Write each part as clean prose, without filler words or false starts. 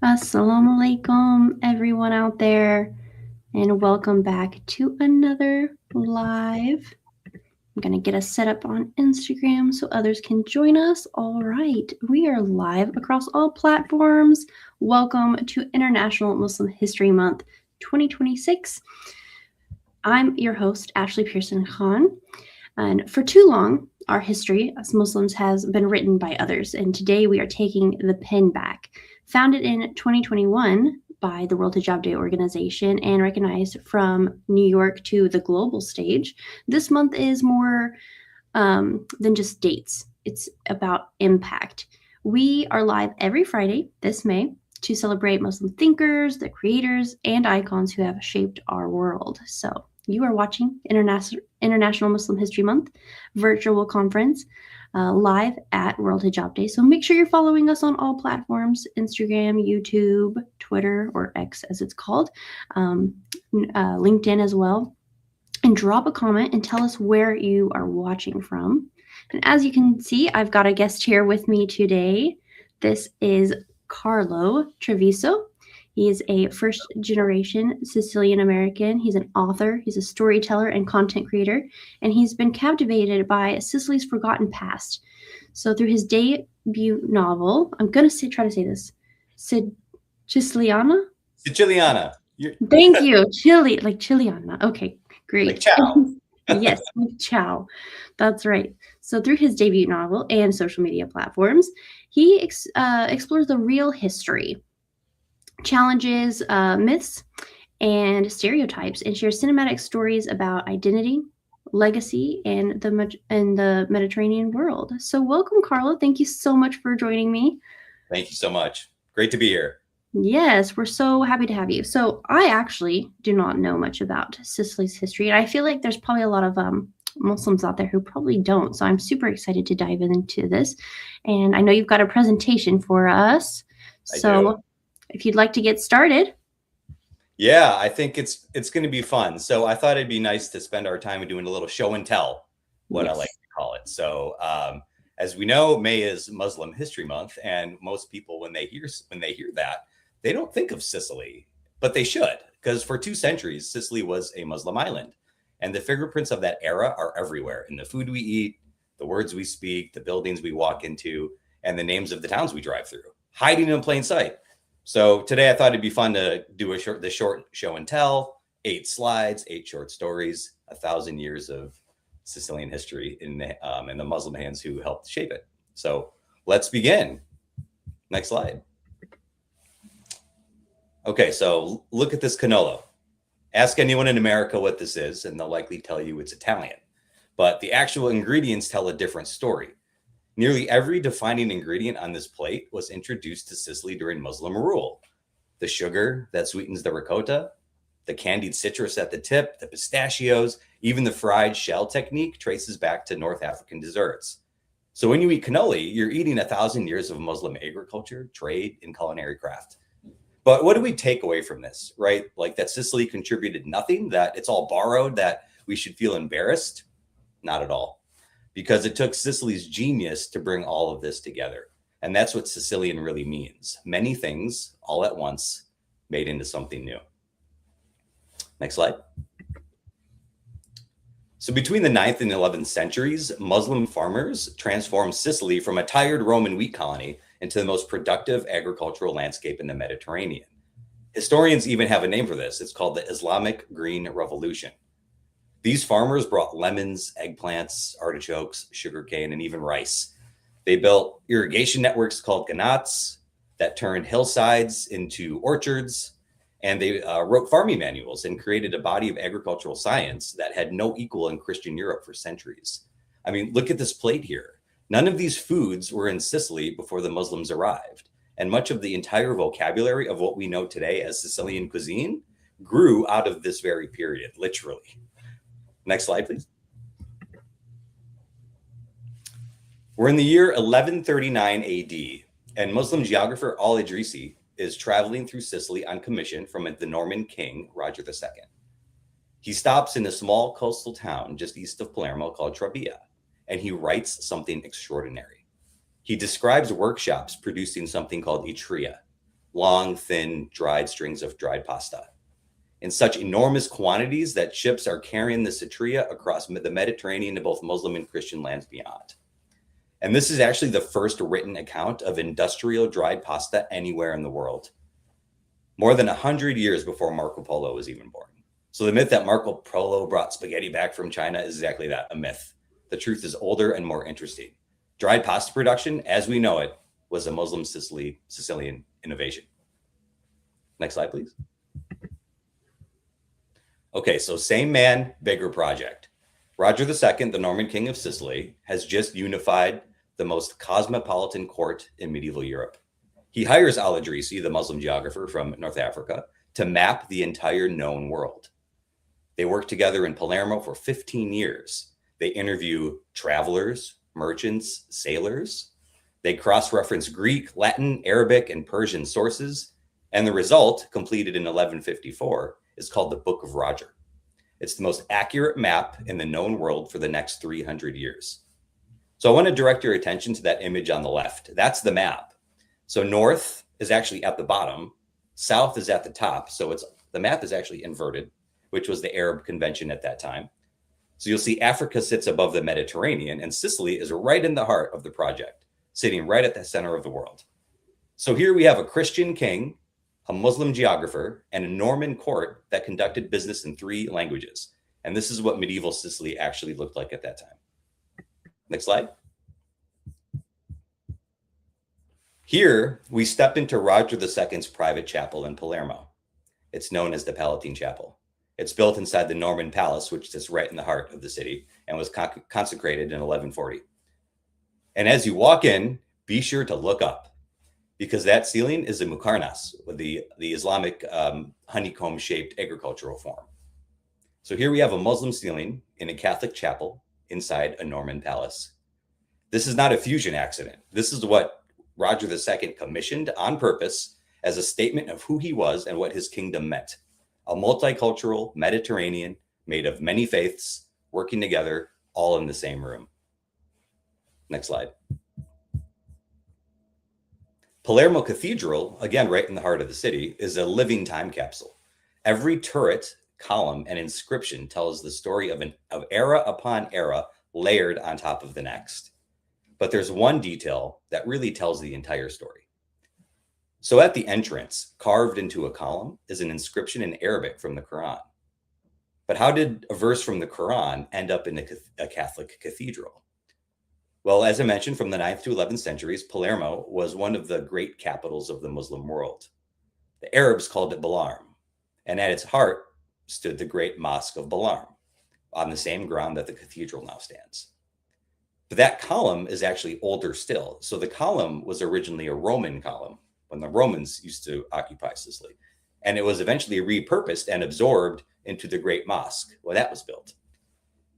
Assalamu alaikum, everyone out there, and welcome back to another live. I'm going to get us set up on Instagram so others can join us. All right, we are live across all platforms. Welcome to International Muslim History Month 2026. I'm your host, Ashley Pearson Khan, and for too long, our history as Muslims has been written by others, and today we are taking the pen back. Founded in 2021 by the World Hijab Day organization and recognized from New York to the global stage, this month is more than just dates. It's about impact. We are live every Friday this May to celebrate Muslim thinkers, the creators, and icons who have shaped our world. So you are watching International Muslim History Month virtual conference live at World Hijab Day. So make sure you're following us on all platforms, Instagram, YouTube, Twitter, or X as it's called, LinkedIn as well. And drop a comment and tell us where you are watching from. And as you can see, I've got a guest here with me today. This is Carlo Treviso. He is a first-generation Sicilian-American. He's an author, he's a storyteller and content creator, and he's been captivated by Sicily's forgotten past. So through his debut novel, I'm going to try to say this, Siciliana? Siciliana. Thank you. Chili, like Chiliana. Okay, great. Like ciao. Yes, like ciao. That's right. So through his debut novel and social media platforms, he explores the real history, challenges myths and stereotypes, and shares cinematic stories about identity, legacy, and the Mediterranean world. So welcome, Carlo. Thank you so much for joining me. Thank you so much. Great to be here. Yes, we're so happy to have you. So I actually do not know much about Sicily's history, and I feel like there's probably a lot of Muslims out there who probably don't. So I'm super excited to dive into this. And I know you've got a presentation for us. So if you'd like to get started. Yeah, I think it's going to be fun. So I thought it'd be nice to spend our time doing a little show and tell, what Yes. I like to call it. So as we know, May is Muslim History Month, and most people, when they hear that, they don't think of Sicily, but they should, because for 2 centuries, Sicily was a Muslim island. And the fingerprints of that era are everywhere in the food we eat, the words we speak, the buildings we walk into, and the names of the towns we drive through, hiding in plain sight. So today I thought it'd be fun to do the short show and tell, 8 slides, 8 short stories, 1,000 years of Sicilian history in the Muslim hands who helped shape it. So let's begin. Next slide. Okay, so look at this cannolo. Ask anyone in America what this is, and they'll likely tell you it's Italian. But the actual ingredients tell a different story. Nearly every defining ingredient on this plate was introduced to Sicily during Muslim rule. The sugar that sweetens the ricotta, the candied citrus at the tip, the pistachios, even the fried shell technique traces back to North African desserts. So when you eat cannoli, you're eating 1,000 years of Muslim agriculture, trade, and culinary craft. But what do we take away from this, right? Like that Sicily contributed nothing, that it's all borrowed, that we should feel embarrassed? Not at all. Because it took Sicily's genius to bring all of this together. And that's what Sicilian really means. Many things all at once made into something new. Next slide. So between the 9th and 11th centuries, Muslim farmers transformed Sicily from a tired Roman wheat colony into the most productive agricultural landscape in the Mediterranean. Historians even have a name for this. It's called the Islamic Green Revolution. These farmers brought lemons, eggplants, artichokes, sugarcane, and even rice. They built irrigation networks called canals that turned hillsides into orchards, and they wrote farming manuals and created a body of agricultural science that had no equal in Christian Europe for centuries. I mean, look at this plate here. None of these foods were in Sicily before the Muslims arrived, and much of the entire vocabulary of what we know today as Sicilian cuisine grew out of this very period, literally. Next slide, please. We're in the year 1139 AD, and Muslim geographer Al-Idrisi is traveling through Sicily on commission from the Norman king, Roger II. He stops in a small coastal town just east of Palermo called Trebia, and he writes something extraordinary. He describes workshops producing something called 𝘚𝘪𝘏𝘓𝘓𝘓, long, thin, dried strings of dried pasta in such enormous quantities that ships are carrying the citria across the Mediterranean to both Muslim and Christian lands beyond. And this is actually the first written account of industrial dried pasta anywhere in the world, more than 100 years before Marco Polo was even born. So the myth that Marco Polo brought spaghetti back from China is exactly that, a myth. The truth is older and more interesting. Dried pasta production, as we know it, was a Muslim Sicilian innovation. Next slide, please. Okay, so same man, bigger project. Roger II, the Norman king of Sicily, has just unified the most cosmopolitan court in medieval Europe. He hires al-Idrisi, the Muslim geographer from North Africa, to map the entire known world. They work together in Palermo for 15 years. They interview travelers, merchants, sailors. They cross-reference Greek, Latin, Arabic, and Persian sources. And the result, completed in 1154, is called the Book of Roger. It's the most accurate map in the known world for the next 300 years. So I want to direct your attention to that image on the left. That's the map. So north is actually at the bottom, south is at the top. So the map is actually inverted, which was the Arab convention at that time. So you'll see Africa sits above the Mediterranean, and Sicily is right in the heart of the project, sitting right at the center of the world. So here we have a Christian king, a Muslim geographer, and a Norman court that conducted business in 3 languages. And this is what medieval Sicily actually looked like at that time. Next slide. Here, we step into Roger II's private chapel in Palermo. It's known as the Palatine Chapel. It's built inside the Norman Palace, which sits right in the heart of the city, and was consecrated in 1140. And as you walk in, be sure to look up, because that ceiling is a muqarnas, with the Islamic honeycomb-shaped agricultural form. So here we have a Muslim ceiling in a Catholic chapel inside a Norman palace. This is not a fusion accident. This is what Roger II commissioned on purpose as a statement of who he was and what his kingdom meant. A multicultural Mediterranean made of many faiths working together, all in the same room. Next slide. Palermo Cathedral, again, right in the heart of the city, is a living time capsule. Every turret, column, and inscription tells the story of era upon era layered on top of the next. But there's one detail that really tells the entire story. So at the entrance, carved into a column, is an inscription in Arabic from the Quran. But how did a verse from the Quran end up in a Catholic cathedral? Well, as I mentioned, from the 9th to 11th centuries, Palermo was one of the great capitals of the Muslim world. The Arabs called it Balarm, and at its heart stood the great Mosque of Balarm, on the same ground that the cathedral now stands. But that column is actually older still. So the column was originally a Roman column when the Romans used to occupy Sicily, and it was eventually repurposed and absorbed into the great mosque when that was built.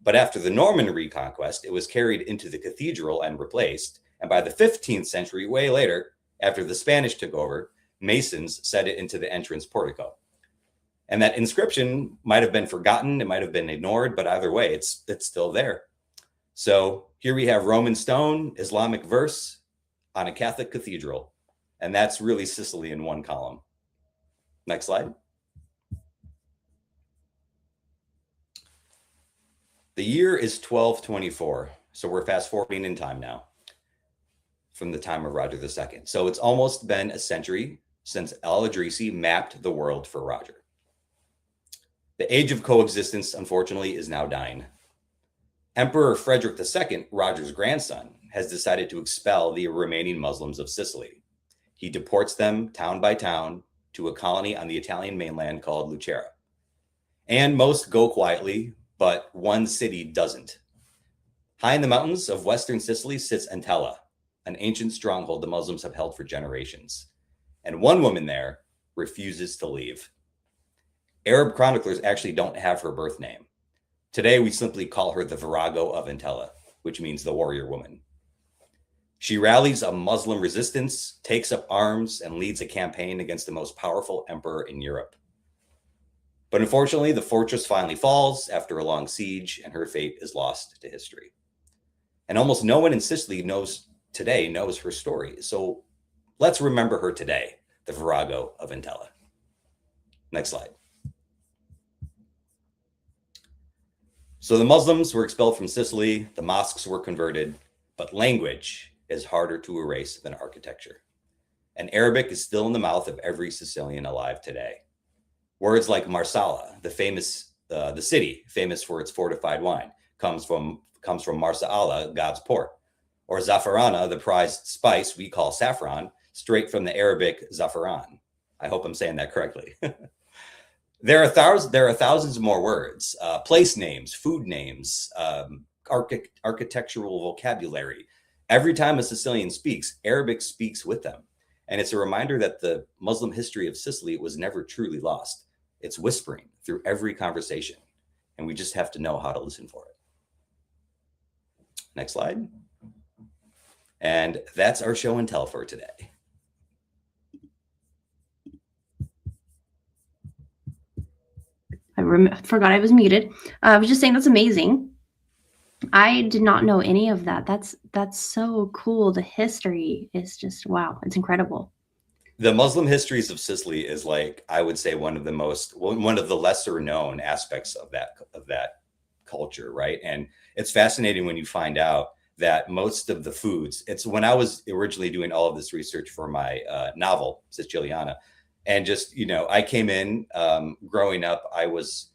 But after the Norman reconquest, it was carried into the cathedral and replaced. And by the 15th century, way later, after the Spanish took over, Masons set it into the entrance portico. And that inscription might have been forgotten, it might have been ignored, but either way, it's still there. So here we have Roman stone, Islamic verse on a Catholic cathedral. And that's really Sicily in one column. Next slide. The year is 1224, so we're fast forwarding in time now from the time of Roger II. So it's almost been a century since al-Idrisi mapped the world for Roger. The age of coexistence, unfortunately, is now dying. Emperor Frederick II, Roger's grandson, has decided to expel the remaining Muslims of Sicily. He deports them town by town to a colony on the Italian mainland called 𝘚𝘪𝘏𝘓. And most go quietly, but one city doesn't. High in the mountains of western Sicily sits Entella, an ancient stronghold the Muslims have held for generations. And one woman there refuses to leave. Arab chroniclers actually don't have her birth name. Today, we simply call her the Virago of Entella, which means the warrior woman. She rallies a Muslim resistance, takes up arms, and leads a campaign against the most powerful emperor in Europe. But unfortunately, the fortress finally falls after a long siege, and her fate is lost to history. And almost no one in Sicily knows her story. So let's remember her today. the Virago of Entella. Next slide. So the Muslims were expelled from Sicily, the mosques were converted, but language is harder to erase than architecture. And Arabic is still in the mouth of every Sicilian alive today. Words like Marsala, the city famous for its fortified wine, comes from Marsala, God's port, or Zafarana, the prized spice we call saffron, straight from the Arabic zafaran. I hope I'm saying that correctly. There are thousands more words, place names, food names, architectural vocabulary. Every time a Sicilian speaks, Arabic speaks with them. And it's a reminder that the Muslim history of Sicily was never truly lost. It's whispering through every conversation, and we just have to know how to listen for it. Next slide. And that's our show and tell for today. I forgot I was muted. I was just saying that's amazing. I did not know any of that. That's so cool. The history is just, wow, it's incredible. The Muslim histories of Sicily is, like, I would say, one of the lesser known aspects of that culture, right? And it's fascinating when you find out that most of the foods, it's when I was originally doing all of this research for my novel, Siciliana, and just, I came in growing up, I was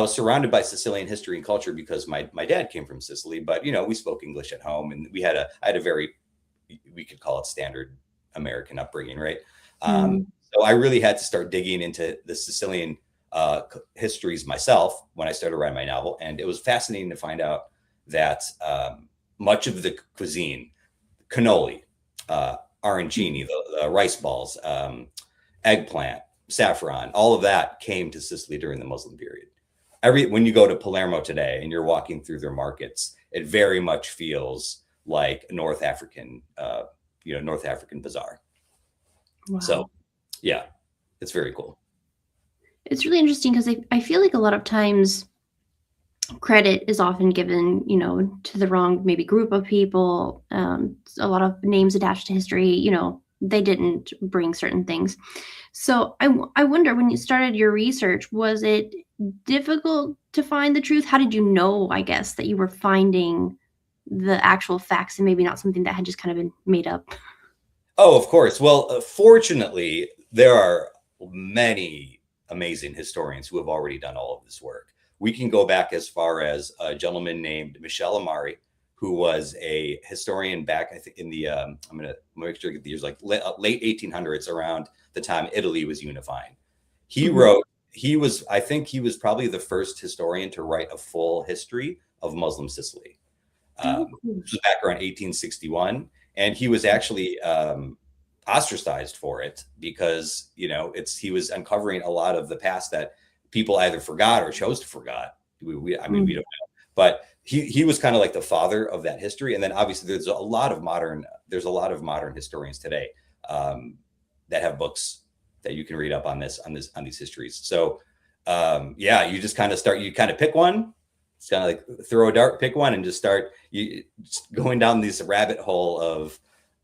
surrounded by Sicilian history and culture because my dad came from Sicily, but, we spoke English at home, and I had a very, we could call it standard American upbringing, right? So I really had to start digging into the Sicilian histories myself when I started writing my novel. And it was fascinating to find out that much of the cuisine, cannoli, arancini, the rice balls, eggplant, saffron, all of that came to Sicily during the Muslim period. When you go to Palermo today and you're walking through their markets, it very much feels like a North African bazaar. Wow. So, yeah, it's very cool. It's really interesting because I feel like a lot of times credit is often given, to the wrong maybe group of people. A lot of names attached to history, they didn't bring certain things. So I wonder, when you started your research, was it difficult to find the truth? How did you know, I guess, that you were finding the actual facts and maybe not something that had just kind of been made up? Oh, of course. Well, fortunately, there are many amazing historians who have already done all of this work. We can go back as far as a gentleman named Michel Amari, who was a historian back, I think, in the, I'm going to make sure I get the years, like late 1800s, around the time Italy was unifying. He wrote, I think he was probably the first historian to write a full history of Muslim Sicily. This was back around 1861. And he was actually ostracized for it because, he was uncovering a lot of the past that people either forgot or chose to forget. We don't know. But he was kind of like the father of that history. And then obviously there's a lot of modern historians today that have books that you can read up on these histories. So you just kind of pick one. It's kind of like throw a dart, pick one, and just start going down this rabbit hole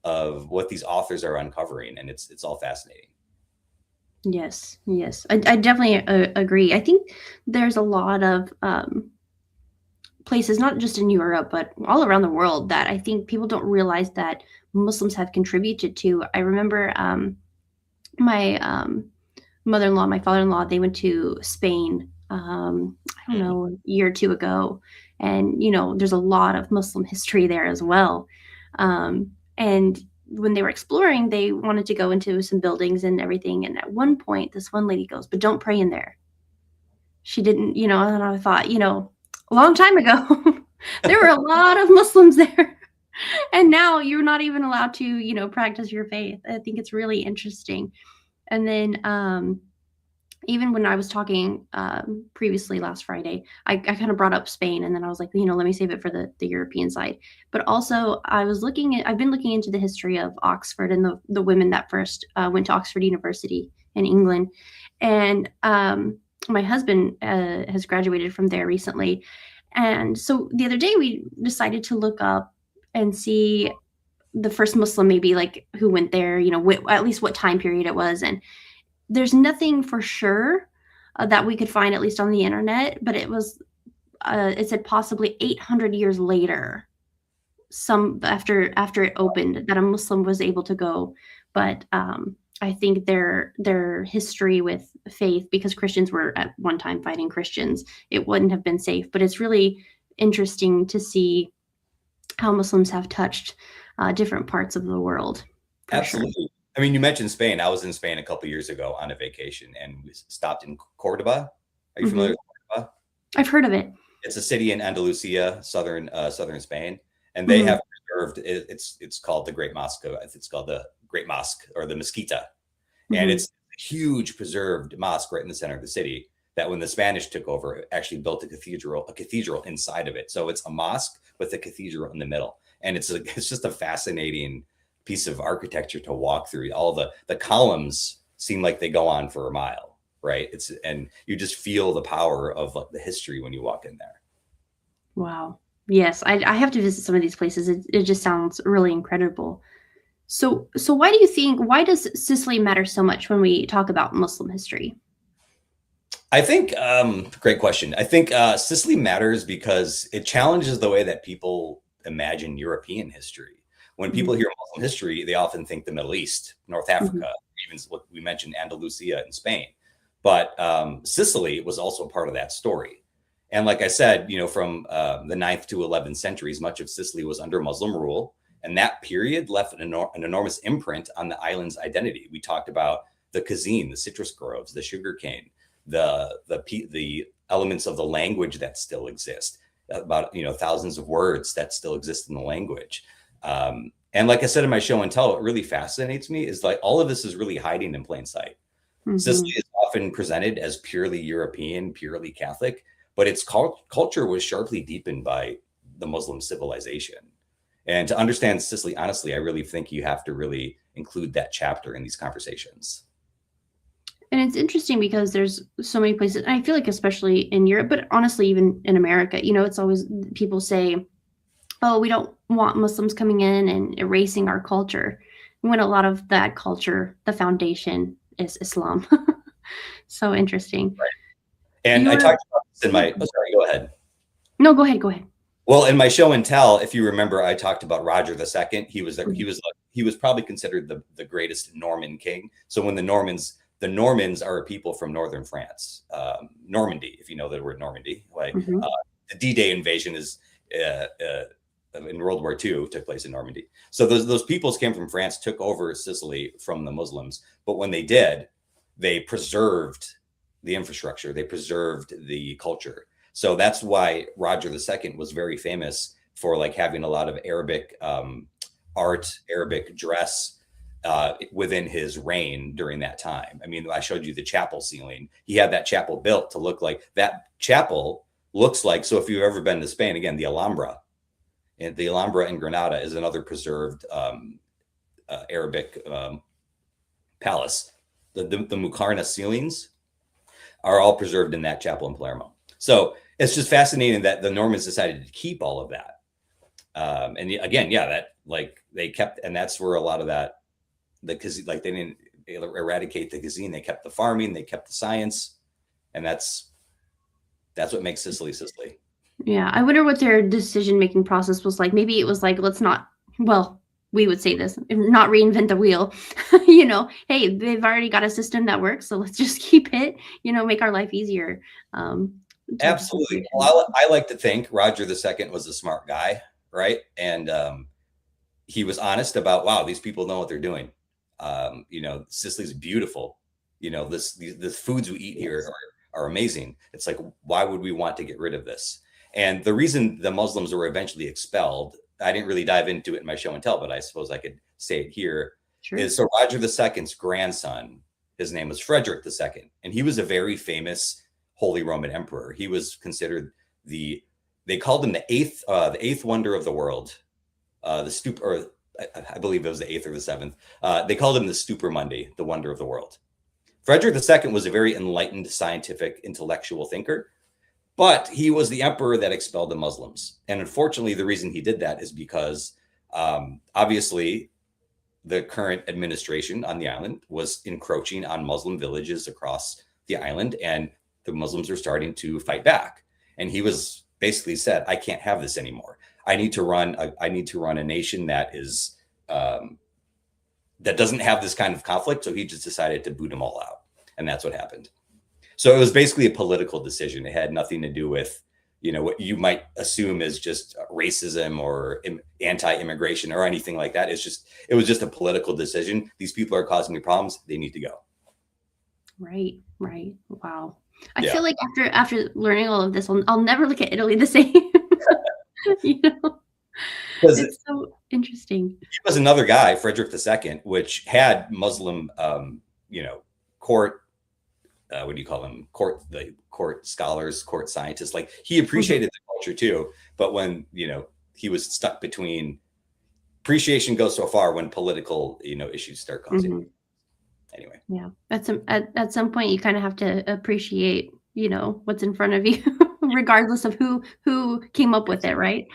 of what these authors are uncovering, and it's all fascinating. Yes, I definitely agree. I think there's a lot of places, not just in Europe, but all around the world, that I think people don't realize that Muslims have contributed to. I remember my mother-in-law, my father-in-law, they went to Spain, I don't know, a year or two ago. And, there's a lot of Muslim history there as well. And when they were exploring, they wanted to go into some buildings and everything. And at one point, this one lady goes, "But don't pray in there." She didn't, and I thought, a long time ago, there were a lot of Muslims there. And now you're not even allowed to, practice your faith. I think it's really interesting. And then even when I was talking previously last Friday, I kind of brought up Spain, and then I was like, let me save it for the European side. But also I've been looking into the history of Oxford and the women that first went to Oxford University in England. And my husband has graduated from there recently. And so the other day we decided to look up and see the first Muslim maybe like who went there, at least what time period it was. And there's nothing for sure that we could find, at least on the internet, but it said possibly 800 years later, some after it opened, that a Muslim was able to go. But I think their history with faith, because Christians were at one time fighting Christians, it wouldn't have been safe. But it's really interesting to see how Muslims have touched different parts of the world. Absolutely. Sure. I mean, you mentioned Spain. I was in Spain a couple of years ago on a vacation, and we stopped in Cordoba. Are you familiar with Cordoba? I've heard of it. It's a city in Andalusia, southern Spain, and they have preserved. It's called the Great Mosque. It's called the Great Mosque or the Mezquita, and it's a huge preserved mosque right in the center of the city. That when the Spanish took over, actually built a cathedral inside of it. So it's a mosque with a cathedral in the middle, and it's just a fascinating piece of architecture to walk through. All the columns seem like they go on for a mile, right? And you just feel the power of like the history when you walk in there. Wow. Yes, I have to visit some of these places. It just sounds really incredible. So why does Sicily matter so much when we talk about Muslim history? I think, great question. I think Sicily matters because it challenges the way that people imagine European history. When people hear Muslim history, they often think the Middle East, North Africa, even what we mentioned, Andalusia and Spain. But Sicily was also part of that story. And like I said, from the 9th to 11th centuries, much of Sicily was under Muslim rule. And that period left an enormous imprint on the island's identity. We talked about the cuisine, the citrus groves, the sugarcane, the elements of the language that still exist, about thousands of words that still exist in the language. And like I said in my show and tell, what really fascinates me is like all of this is really hiding in plain sight. Sicily is often presented as purely European, purely Catholic, but its culture was sharply deepened by the Muslim civilization. And to understand Sicily, honestly, I really think you have to really include that chapter in these conversations. And it's interesting because there's so many places, and I feel like especially in Europe, but honestly, even in America, it's always people say, oh, we don't want Muslims coming in and erasing our culture, when a lot of that culture, the foundation is Islam. So interesting. Right. And I talked about this in my, sorry, go ahead. No, go ahead. Well, in my show and tell, if you remember, I talked about Roger II. He was probably considered the greatest Norman king. So when the Normans are a people from northern France, Normandy, if you know the word Normandy, like the D-Day invasion is in World War II took place in Normandy. So those peoples came from France, took over Sicily from the Muslims. But when they did, they preserved the infrastructure, they preserved the culture. So that's why Roger II was very famous for like having a lot of Arabic art, Arabic dress within his reign during that time. I mean, I showed you the chapel ceiling. He had that chapel built to look like that chapel looks like. So if you've ever been to Spain, again, the Alhambra. And the Alhambra in Granada is another preserved Arabic palace. The Muqarna ceilings are all preserved in that chapel in Palermo. So it's just fascinating that the Normans decided to keep all of that. And again, that like they kept, and that's where a lot of that, because like they didn't eradicate the cuisine, they kept the farming, they kept the science, and that's what makes Sicily Sicily. Yeah, I wonder what their decision-making process was like. Maybe it was like, let's not, well, we would say this, not reinvent the wheel. Hey, they've already got a system that works, so let's just keep it, make our life easier. Absolutely. Well, I like to think Roger II was a smart guy, right? And he was honest about, wow, these people know what they're doing. Sicily's beautiful. The foods we eat here are amazing. It's like, why would we want to get rid of this? And the reason the Muslims were eventually expelled, I didn't really dive into it in my show and tell, but I suppose I could say it here, is so Roger II's grandson, his name was Frederick II, and he was a very famous Holy Roman Emperor. He was considered they called him the eighth wonder of the world, I believe it was the 8th or the 7th. They called him the Stupor Mundi, the wonder of the world. Frederick II was a very enlightened, scientific, intellectual thinker. But he was the emperor that expelled the Muslims. And unfortunately, the reason he did that is because Obviously, the current administration on the island was encroaching on Muslim villages across the island, and the Muslims are starting to fight back. And he was basically said, "I can't have this anymore. I need to run a nation that is that doesn't have this kind of conflict." So he just decided to boot them all out, and that's what happened. So it was basically a political decision. It had nothing to do with, what you might assume is just racism or anti-immigration or anything like that. It was just a political decision. These people are causing me problems. They need to go. Right. Wow. I feel like after learning all of this, I'll never look at Italy the same. It's so interesting. He was another guy, Frederick II, which had Muslim, court. What do you call them? Court scholars, court scientists. Like, he appreciated the culture too, but when he was stuck between. Appreciation goes so far when political issues start causing. Anyway. Yeah, at some point you kind of have to appreciate what's in front of you, regardless of who came up with it, right?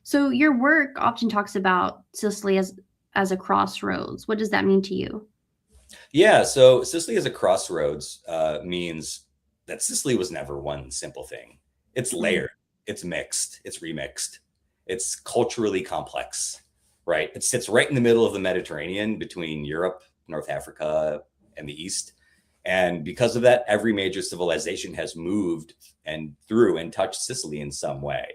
So your work often talks about Sicily as a crossroads. What does that mean to you? Yeah, so Sicily as a crossroads means that Sicily was never one simple thing. It's layered, it's mixed, it's remixed, it's culturally complex, right? It sits right in the middle of the Mediterranean between Europe, North Africa, and the East. And because of that, every major civilization has moved and through and touched Sicily in some way.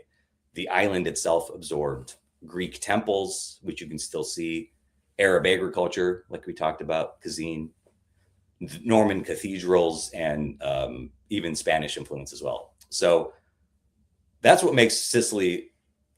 The island itself absorbed Greek temples, which you can still see, Arab agriculture, like we talked about, cuisine, Norman cathedrals, and even Spanish influence as well. So that's what makes Sicily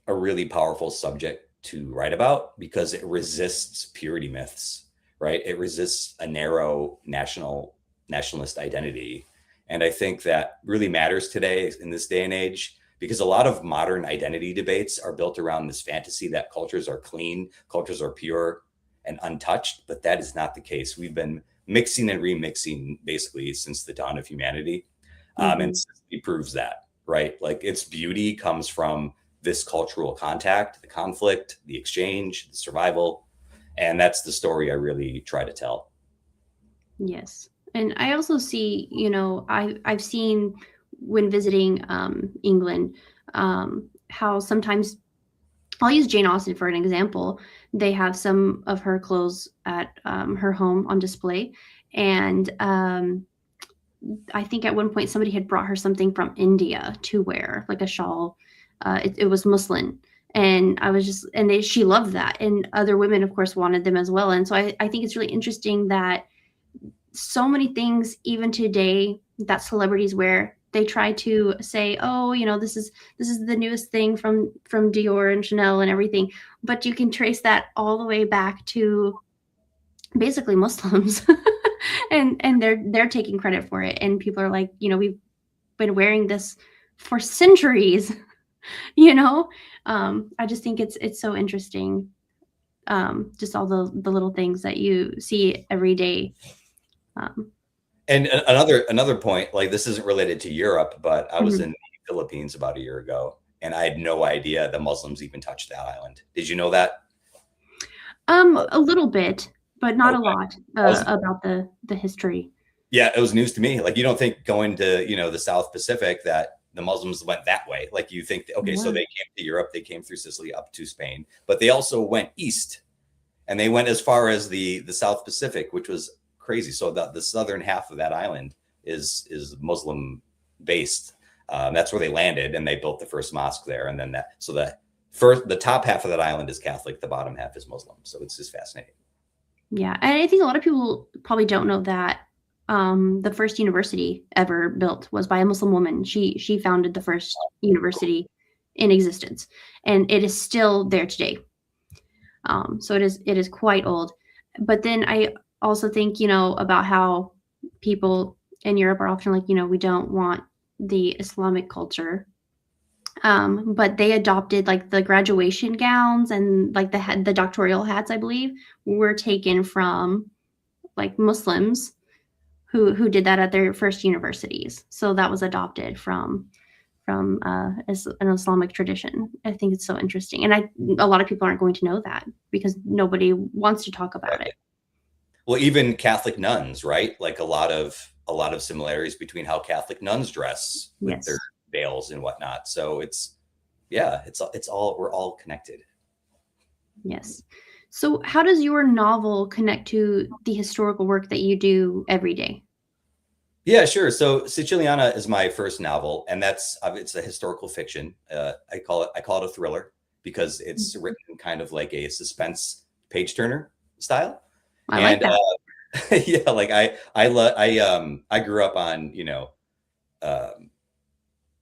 a really powerful subject to write about, because it resists purity myths, right? It resists a narrow nationalist identity. And I think that really matters today in this day and age, because a lot of modern identity debates are built around this fantasy that cultures are clean, cultures are pure and untouched, but that is not the case. We've been mixing and remixing basically since the dawn of humanity. And Sicily proves that, right? Like, its beauty comes from this cultural contact, the conflict, the exchange, the survival. And that's the story I really try to tell. Yes. And I also see, I've seen when visiting England, how sometimes, I'll use Jane Austen for an example. They have some of her clothes at her home on display. And I think at one point somebody had brought her something from India to wear, like a shawl. It was muslin. And she loved that. And other women, of course, wanted them as well. And so I think it's really interesting that so many things, even today, that celebrities wear, they try to say, oh, this is the newest thing from Dior and Chanel and everything. But you can trace that all the way back to basically Muslims. and they're taking credit for it. And people are like, we've been wearing this for centuries. I just think it's so interesting. Just all the little things that you see every day. And another point, like, this isn't related to Europe, but I was in the Philippines about a year ago, and I had no idea the Muslims even touched that island. Did you know that? A little bit, but not a lot about the history. Yeah, it was news to me. Like, you don't think going to the South Pacific that the Muslims went that way. Like, you think, okay, so they came to Europe, they came through Sicily up to Spain, but they also went east, and they went as far as the South Pacific, which was crazy. So the southern half of that island is Muslim based. That's where they landed, and they built the first mosque there. And then the top half of that island is Catholic, the bottom half is Muslim. So it's just fascinating. Yeah, and I think a lot of people probably don't know that the first university ever built was by a Muslim woman. She founded the first university in existence, and it is still there today. So it is quite old. But then I also think, about how people in Europe are often like, we don't want the Islamic culture. But they adopted, like, the graduation gowns and like the doctoral hats, I believe, were taken from like Muslims who did that at their first universities. So that was adopted from from an Islamic tradition. I think it's so interesting, and a lot of people aren't going to know that because nobody wants to talk about it. Well, even Catholic nuns, right? Like a lot of similarities between how Catholic nuns dress with their veils and whatnot. So it's all, we're all connected. Yes. So how does your novel connect to the historical work that you do every day? Yeah, sure. So Siciliana is my first novel, and it's a historical fiction. I call it a thriller because it's written kind of like a suspense page turner style. I like that. Yeah, like I grew up on,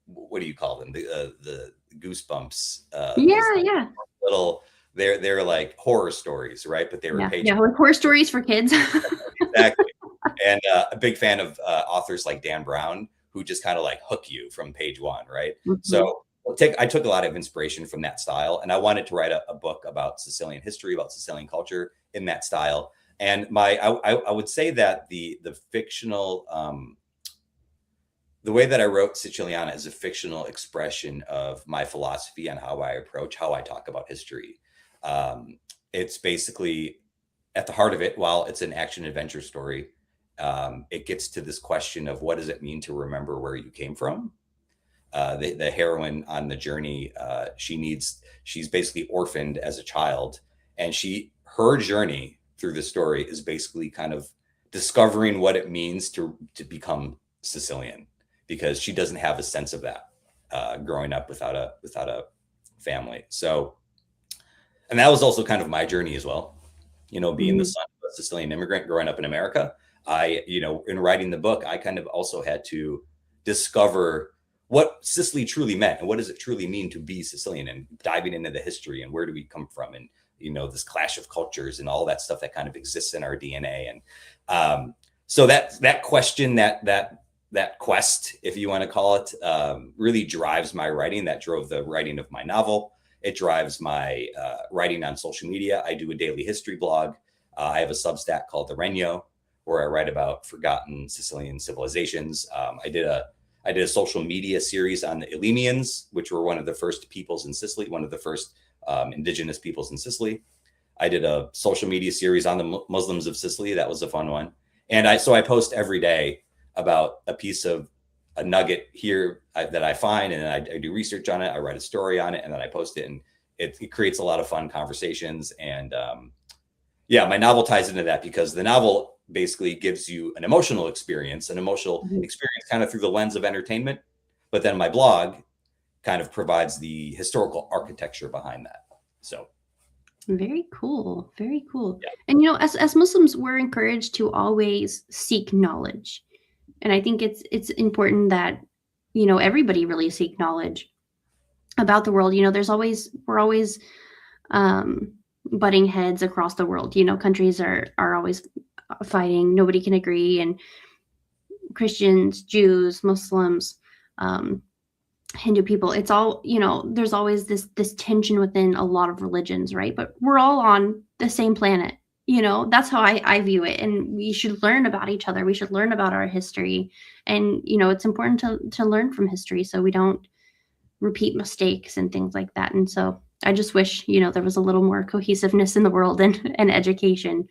what do you call them? The Goosebumps. Yeah. Little, they're like horror stories, right? But they were page. Yeah, like horror stories for kids. Exactly. And a big fan of authors like Dan Brown, who just kind of like hook you from page one, right? So I took a lot of inspiration from that style, and I wanted to write a book about Sicilian history, about Sicilian culture in that style. And I would say that the fictional, the way that I wrote Siciliana is a fictional expression of my philosophy on how I talk about history. It's basically, at the heart of it, while it's an action adventure story, it gets to this question of what does it mean to remember where you came from? The heroine on the journey, she's basically orphaned as a child, and her journey through the story is basically kind of discovering what it means to become Sicilian, because she doesn't have a sense of that growing up without a family. So, and that was also kind of my journey as well. Being the son of a Sicilian immigrant growing up in America, in writing the book, I kind of also had to discover what Sicily truly meant and what does it truly mean to be Sicilian, and diving into the history and where do we come from, and this clash of cultures and all that stuff that kind of exists in our DNA. And so that question, that quest, if you want to call it, really drives my writing. That drove the writing of my novel. It drives my writing on social media. I do a daily history blog. I have a Substack called 𝘚𝘪𝘏𝘀𝘀, where I write about forgotten Sicilian civilizations. I did a social media series on the Elymians, which were one of the first peoples in Sicily, one of the first indigenous peoples in Sicily. I did a social media series on the Muslims of Sicily. That was a fun one. And I post every day about a piece of a nugget here that I find, and I do research on it. I write a story on it, and then I post it, and it creates a lot of fun conversations. And my novel ties into that, because the novel basically gives you an emotional experience kind of through the lens of entertainment. But then my blog kind of provides the historical architecture behind that. So. Very cool. Very cool. Yeah. And as Muslims, we're encouraged to always seek knowledge. And I think it's important that, everybody really seek knowledge about the world. We're always butting heads across the world. Countries are always fighting. Nobody can agree. And Christians, Jews, Muslims, Hindu people, it's all, there's always this tension within a lot of religions, right? But we're all on the same planet. That's how I view it. And we should learn about each other. We should learn about our history. And, it's important to learn from history so we don't repeat mistakes and things like that. And so I just wish, there was a little more cohesiveness in the world and education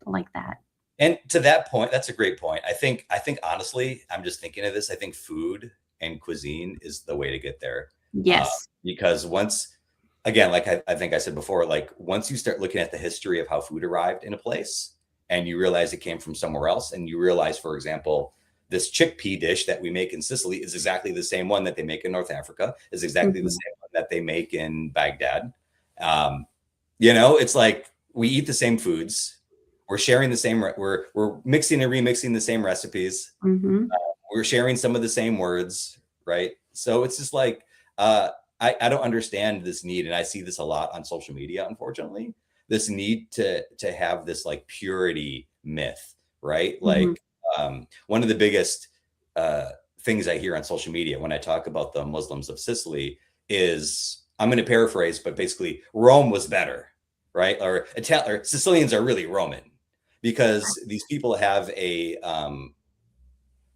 like that. And to that point, that's a great point. I think honestly, I'm just thinking of this. I think food and cuisine is the way to get there. Yes. Because once again, like I think I said before, like once you start looking at the history of how food arrived in a place, and you realize it came from somewhere else, and you realize, for example, this chickpea dish that we make in Sicily is exactly the same one that they make in North Africa, is exactly the same one that they make in Baghdad. It's like we eat the same foods. We're sharing the same, we're mixing and remixing the same recipes. We're sharing some of the same words, right? So it's just like, I don't understand this need. And I see this a lot on social media, unfortunately, this need to have this like purity myth, right? Like one of the biggest things I hear on social media when I talk about the Muslims of Sicily is, I'm going to paraphrase, but basically Rome was better, right? Or Sicilians are really Roman, because these people have a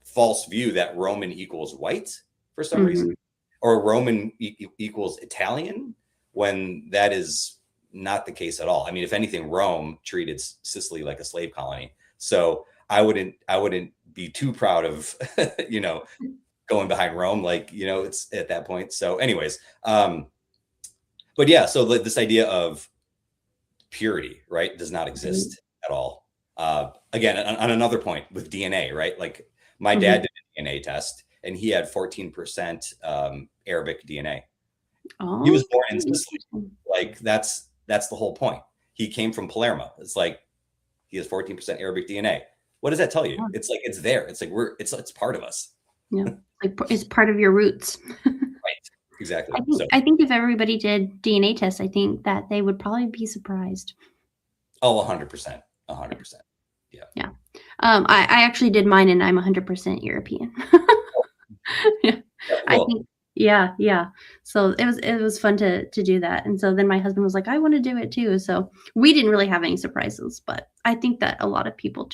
false view that Roman equals white for some reason. or Roman equals Italian, when that is not the case at all. I mean, if anything, Rome treated Sicily like a slave colony. So I wouldn't be too proud of, going behind Rome, like, it's at that point. So anyways, but yeah, so this idea of purity, right, does not exist at all. Again, on another point with DNA, right? Like my dad did a DNA test and he had 14% Arabic DNA. Oh, He was born in Sicily. Like that's the whole point. He came from Palermo. It's like he has 14% Arabic DNA. What does that tell you? It's like it's there. It's like it's part of us. Yeah, like it's part of your roots. Right. Exactly. I think if everybody did DNA tests, I think that they would probably be surprised. Oh, 100%. 100%. Yeah. Yeah. I actually did mine and I'm 100% European. Yeah. Cool. I think, yeah. So it was fun to do that. And so then my husband was like, I want to do it too. So we didn't really have any surprises, but I think that a lot of people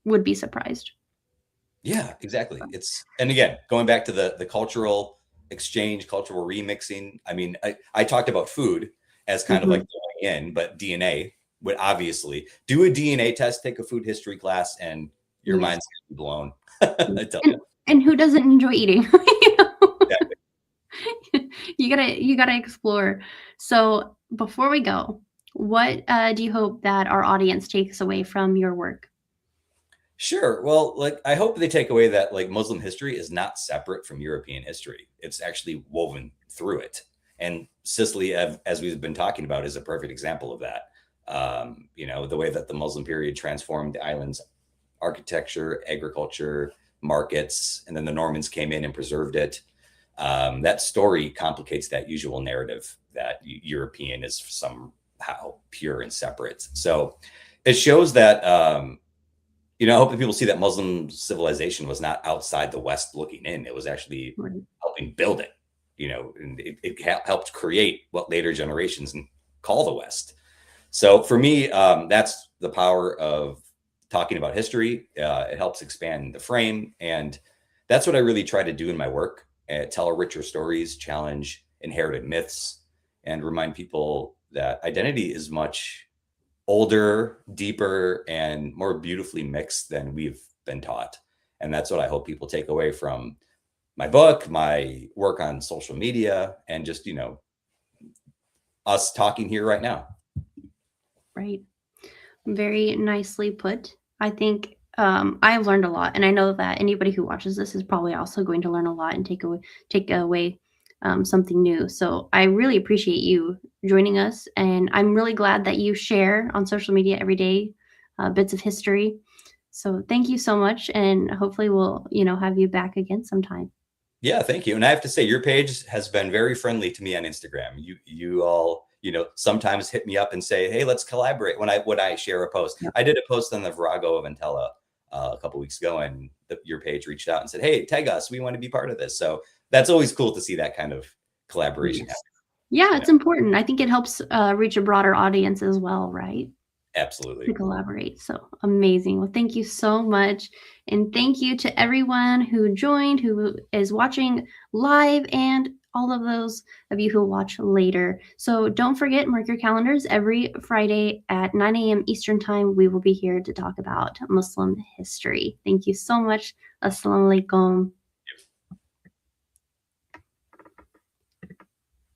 would be surprised. Yeah, exactly. And again, going back to the cultural exchange, cultural remixing. I mean, I talked about food as kind of like going in, but DNA would obviously do a DNA test, take a food history class, and your mind's gonna be blown. I tell you. And who doesn't enjoy eating? Exactly. You gotta explore. So before we go, what do you hope that our audience takes away from your work? Sure. Well, like I hope they take away that like Muslim history is not separate from European history. It's actually woven through it. And Sicily, as we've been talking about, is a perfect example of that. The way that the Muslim period transformed the island's architecture, agriculture, markets, and then the Normans came in and preserved it. That story complicates that usual narrative that European is somehow pure and separate. So it shows that, I hope that people see that Muslim civilization was not outside the West looking in. It was actually helping build it, and it helped create what later generations call the West. So for me, that's the power of talking about history. It helps expand the frame. And that's what I really try to do in my work. Tell richer stories, challenge inherited myths, and remind people that identity is much older, deeper, and more beautifully mixed than we've been taught. And that's what I hope people take away from my book, my work on social media, and just, us talking here right now. Right. Very nicely put. I think I've learned a lot, and I know that anybody who watches this is probably also going to learn a lot and take away something new. So I really appreciate you joining us, and I'm really glad that you share on social media every day bits of history. So thank you so much, and hopefully we'll have you back again sometime. Yeah, thank you. And I have to say, your page has been very friendly to me on Instagram. You all, sometimes hit me up and say, "Hey, let's collaborate." When I share a post, I did a post on the Virago of Entella a couple weeks ago, and your page reached out and said, "Hey, tag us. We want to be part of this." So that's always cool to see that kind of collaboration. Yes. Yeah, it's important. I think it helps reach a broader audience as well, right? Absolutely. To collaborate. So amazing. Well, thank you so much. And thank you to everyone who joined, who is watching live, and all of those of you who watch later. So don't forget, mark your calendars. Every Friday at 9 a.m. Eastern Time, we will be here to talk about Muslim history. Thank you so much. Assalamu alaikum.